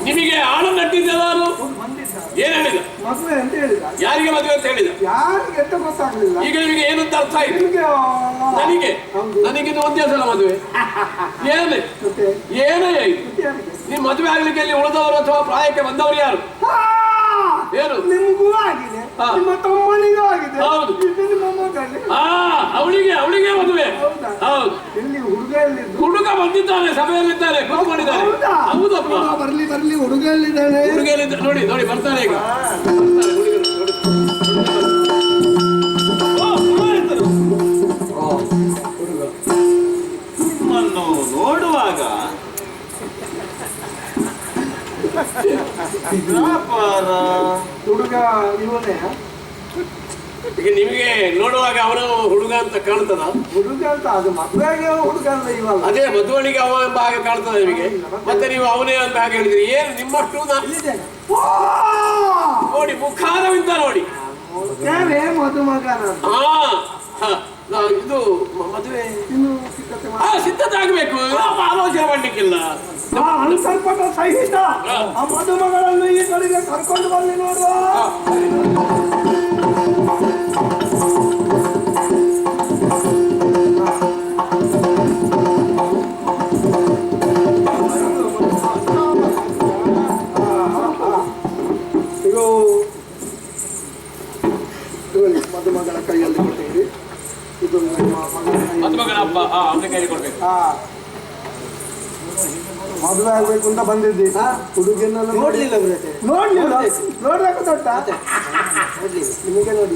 ನಿಮಗೆ ಆಳು ನಟ್ಟಿದ್ದಲ್ಲ ಏನ್ ಹೇಳಿದ? ಮದುವೆ ಅಂತ ಹೇಳಿದ. ಯಾರಿಗೆ ಮದುವೆ ಅಂತ ಹೇಳಿದ? ಯಾರಿಗೆ ಅಂತ ಗೊತ್ತಾಗ್ಲಿಲ್ಲ. ಈಗ ನಿಮಗೆ ಏನಂತ ಅರ್ಥ ಆಯ್ತು? ನನಗಿದು ಒಂದೇ ಸಲ ಮದುವೆ. ಏನೇ ಏನೇ ನಿಮ್ ಮದುವೆ ಆಗ್ಲಿಕ್ಕೆ ಅಲ್ಲಿ ಉಳಿದವರು ಅಥವಾ ಪ್ರಾಯಕ್ಕೆ ಬಂದವರು ಯಾರು? ಏನು ನಿಮಗೂ ಆಗಿದೆ, ನಿಮ್ಮ ತಮ್ಮನಿಗೂ ಆಗಿದೆ. ಹೌದು, ನಿಮ್ಮ ಮಗನಿಗೆ. ಅವಳಿಗೆ ಮದುವೆ. ಹೌದು, ಇಲ್ಲಿ ಹುಡುಗ ಬಂದಿದ್ದಾನೆ, ಸಭೆಯಲ್ಲಿದ್ದಾನೆ, ಕೂತ್ಕೊಂಡಿದ್ದಾನೆ. ಹೌದಪ್ಪ, ಬರ್ಲಿ ಹುಡುಗ ಎಲ್ಲಿದ್ದಾನೆ? ನೋಡಿ ನೋಡಿ ಬರ್ತಾನೆ ಈಗ. ನಿಮ್ಮನ್ನು ನೋಡುವಾಗ ಹುಡುಗ ಇವನೇ. ಈಗ ನಿಮಗೆ ನೋಡುವಾಗ ಅವನು ಹುಡುಗ ಅಂತ ಕಾಣ್ತದ? ಹುಡುಗ ಅಂತ ಅದು ಮದುವೆಗೆ ಹುಡುಗ ಅಲ್ಲ ಇವಲ್ಲ. ಅದೇ ಮದುವನಿಗೆ ಅವ ಎಂಬ ಹಾಗೆ ಕಾಣ್ತದ ನಿಮಗೆ. ಮತ್ತೆ ನೀವು ಅವನೇ ಅಂತ ಹಾಗೆ ಹೇಳಿದ್ರಿ. ಏನು ನಿಮ್ಮಷ್ಟು ನೋಡಿ ಮುಖಾರವಿಂದ ನೋಡಿ ಮದುಮಗನ ಇದು ಮದುವೆ ಸಿದ್ಧತೆ ಆಗ್ಬೇಕು, ಆಲೋಚನೆ ಮಾಡ್ಲಿಕ್ಕಿಲ್ಲ. ಅನುಸರ್ಪಟ ಸಹಿತ ಆ ಮದುಮಗಳನ್ನು ಈ ಕಡೆಗೆ ಕರ್ಕೊಂಡು ಬನ್ನಿ ನೋಡುವ. ಮದುಮಗಳ ಕೈಯಲ್ಲಿ ಕೊಟ್ಟಿರಿ. ಇದು ಮದುಮಗನ ಹಬ್ಬ, ಅವನ ಕೈಯಲ್ಲಿ ಕೊಡ್ಬೇಕು. ಮದುವೆ ಆಗ್ಬೇಕು ಅಂತ ಬಂದಿದ್ದಿ. ಹುಡುಗಿನೆಲ್ಲ ನೋಡ್ಲಿಲ್ಲ, ನೋಡ್ಬೇಕು ದೊಡ್ಡ ನಿಮಗೆ ನೋಡಿ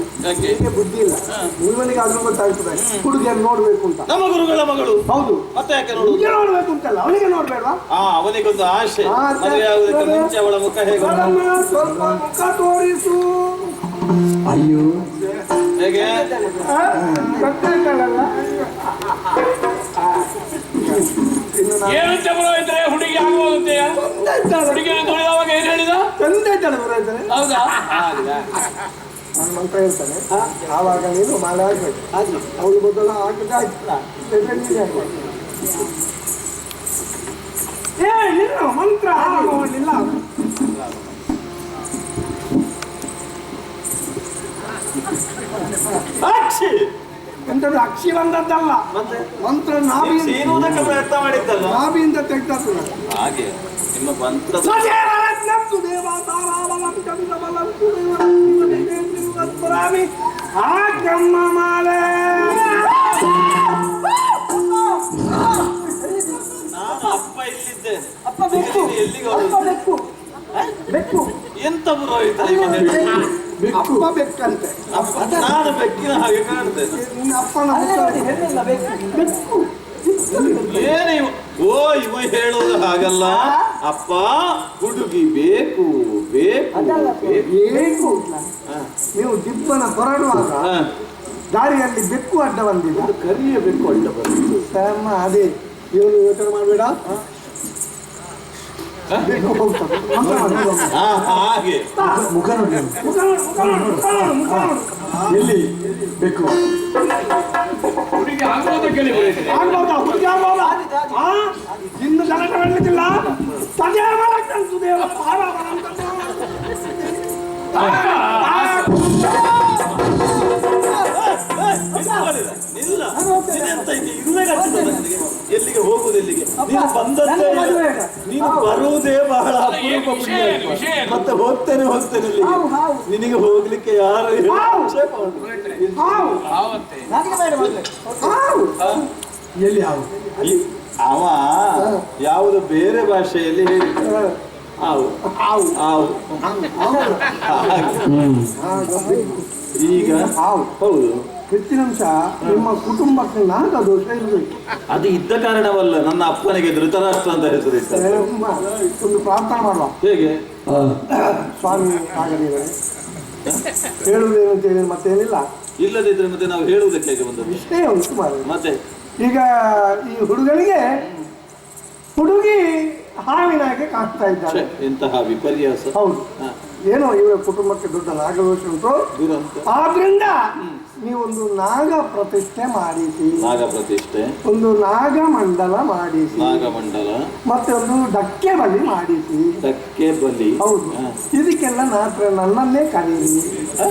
ನಿಮಗೆ ಬುದ್ಧಿ ಇಲ್ಲ. ನಿಮ್ಮನಿಗೆ ಆದ್ರೂ ಗೊತ್ತಾಗ್ತದೆ ಹುಡುಗಿಯನ್ನು ನೋಡ್ಬೇಕು ಅಂತ. ನಮ್ಮ ಗುರುಗಳ ಮಗಳು. ಹೌದು, ಮತ್ತೆ ಯಾಕೆ ನೋಡ್ಬೇಕು ಅಂತಲ್ಲ, ಅವನಿಗೆ ನೋಡ್ಬೇಡ್ವಾ? ಅವನಿಗೊಂದು ಆಸೆ. ಮುಂಚೆ ಅವಳ ಮುಖ ಹೇಗೆ? ಸ್ವಲ್ಪ ಮುಖ ತೋರಿಸು. ಅಯ್ಯೋ ಹೇಗೆ ಗೊತ್ತಾಗಲ್ಲ. ಏನಂತ ಬರೋದ್ರೆ ಹುಡುಗಿ ಆಗುವಂತೆ. ಹುಡುಗಿ ನೋಡಿದವಾಗ ಏನ್ ಹೇಳಿದ? ಚಂದ ಇದ್ದಾಳೆ ಬರೋದ್ರೆ. ಹೌದಾ? ನನ್ನ ಮಂತ್ರ ಹೇಳ್ತಾನೆ, ಆವಾಗ ನೀನು ಮಾಲೆ ಆಗ್ಬೇಕು. ಅವಳು ಮೊದಲು ಹಾಕಿದ ಮಂತ್ರ ಆಗೋದಿಲ್ಲ. ಎಂತದ್ದು ಅಕ್ಷಿ ಬಂದದ್ದಲ್ಲ, ಮಂತ್ರ ನಾಭಿಯಿಂದ ಪ್ರಯತ್ನ ಮಾಡಿದ್ದಲ್ಲ, ನಾಭಿಯಿಂದ ತೆಗ್ದದ್ದು. ಹಾಗೆ ನಿಮ್ಮ ಮಂತ್ರ ಮಾಲೆ. ನಾನು ಅಪ್ಪ ಇಲ್ಲಿದ್ದೆ. ಅಪ್ಪ ಬೆಕ್ಕು, ಬೆಕ್ಕು ಎಂತ ಪುರೋಹಿತ? ಅಪ್ಪ ಬೆಕ್ಕಂತೆ. ನಾನು ಬೆಕ್ಕಿನ ಹಾಗೆ ಕಾಣ್ತೇನೆ. ಅಪ್ಪನ ಬೆಕ್ಕು ಏನು ಇವ ಹೇಳೋದು ಹಾಗಲ್ಲ. ಅಪ್ಪ ಹುಡುಗಿ ಬೇಕು ಬೇಕು ಬೇಕು. ನೀವು ದಿಬ್ಬನ ಹೊರಡುವಾಗ ದಾರಿಯಲ್ಲಿ ಬೆಕ್ಕು ಅಡ್ಡ ಬಂದಿಲ್ಲ, ಕರಿಯ ಬೆಕ್ಕು ಅಡ್ಡ ಬಂದಿದ್ದು. ಅದೇ ಇವನು ಯೋಚನೆ ಮಾಡಬೇಡ, ಬೆಕ್ಕು ಹೋಗ್ತದೆ. ಹಾಗೆ ಮುಖ ನೋಡಿ, ಎಲ್ಲಿ ಬೇಕು ಹುಡುಗಿ ಆಗೋದಕ್ಕೆ ಆಗ್ಬೋದಾ? ಹುಡುಗಿ ಆಗ್ಬೋದಾ? ಇನ್ನು ಗಲಾಟೆ ಮಾಡಲಿಕ್ಕಿಲ್ಲ. ಎಲ್ಲಿಗೆ ಹೋಗುದು? ಎಲ್ಲಿಗೆ ನೀನು ಬಂದದ್ದೇ, ನೀನು ಬರುವುದೇ ಬಹಳ ಅಪರೂಪ. ಮತ್ತೆ ಹೋಗ್ತೇನೆ ನಿನಗೆ ಹೋಗ್ಲಿಕ್ಕೆ ಯಾರು ಎಲ್ಲಿ ಅವ ಯಾವುದು ಬೇರೆ ಭಾಷೆಯಲ್ಲಿ ಹೇಳಿ ಈಗ ಹೌದು. ಹೆಚ್ಚಿನ ಅಂಶ ನಿಮ್ಮ ಕುಟುಂಬಕ್ಕೆ ನಾಗದೋಷ ಇರಬೇಕು. ಅದು ಇದ್ದ ಕಾರಣವಲ್ಲ ನನ್ನ ಅಪ್ಪನಿಗೆ ಧೃತರಾಷ್ಟ್ರ ಅಂತ ಹೆಸರಿದ್ದಾರೆ. ಒಂದು ಪ್ರಾರ್ಥನೆ ಮಾಡುವ. ಹೇಗೆ? ಸ್ವಾಮಿ ಆಗಲಿಲ್ಲ ಹೇಳುವುದೇನು ಅಂತ ಹೇಳಿ ಮತ್ತೇನಿಲ್ಲ. ಇಲ್ಲದಿದ್ರೆ ಮತ್ತೆ ನಾವು ಹೇಳುವುದಕ್ಕೆ ಹೇಗೆ ಬಂದದ್ದು? ಇಷ್ಟೇ ಉಂಟು ಮಾಡಿ. ಮತ್ತೆ ಈಗ ಈ ಹುಡುಗನಿಗೆ ಹುಡುಗಿ ಹಾವಿನ ಹಾಗೆ ಕಾಣ್ತಾ ಛೆ, ಇದ್ದಾಳೆ. ಎಂತಹ ವಿಪರ್ಯಾಸ. ಹೌದು, ಹ, ಏನೋ ಇವರ ಕುಟುಂಬಕ್ಕೆ ದೊಡ್ಡ ನಾಗದೋಷ ಉಂಟು. ದುರಂತ. ಆದ್ರಿಂದ ನೀವೊಂದು ನಾಗ ಪ್ರತಿಷ್ಠೆ ಮಾಡಿಸಿ, ನಾಗ ಪ್ರತಿಷ್ಠೆ, ಒಂದು ನಾಗಮಂಡಲ ಮಾಡಿಸಿ, ನಾಗಮಂಡಲ, ಮತ್ತೆ ಒಂದು ಡಕ್ಕೆ ಬಲಿ ಮಾಡಿಸಿ. ಡಕ್ಕೆ ಬಲಿ. ಹೌದು, ಹ. ಇದಕ್ಕೆಲ್ಲ ನನ್ನನ್ನೇ ಕರೀರಿ. ಹ?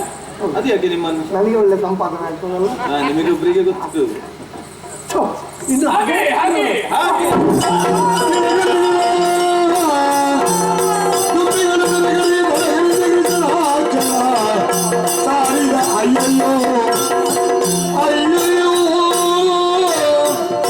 ಅದು ಯಾಕೆ ನಿಮ್ಮನ್ನು? ನನಗೆ ಒಳ್ಳೆ ಸಂಪಾದನೆ ಆಗ್ತದಲ್ಲ. ನಿಮಗೊಬ್ಬರಿಗೆ ಗೊತ್ತು. ಛೋ, ಇದು ಹಾಗೆ ಹಾಗೆ ಹಾಗೆ ಅಯ್ಯಯ್ಯೋ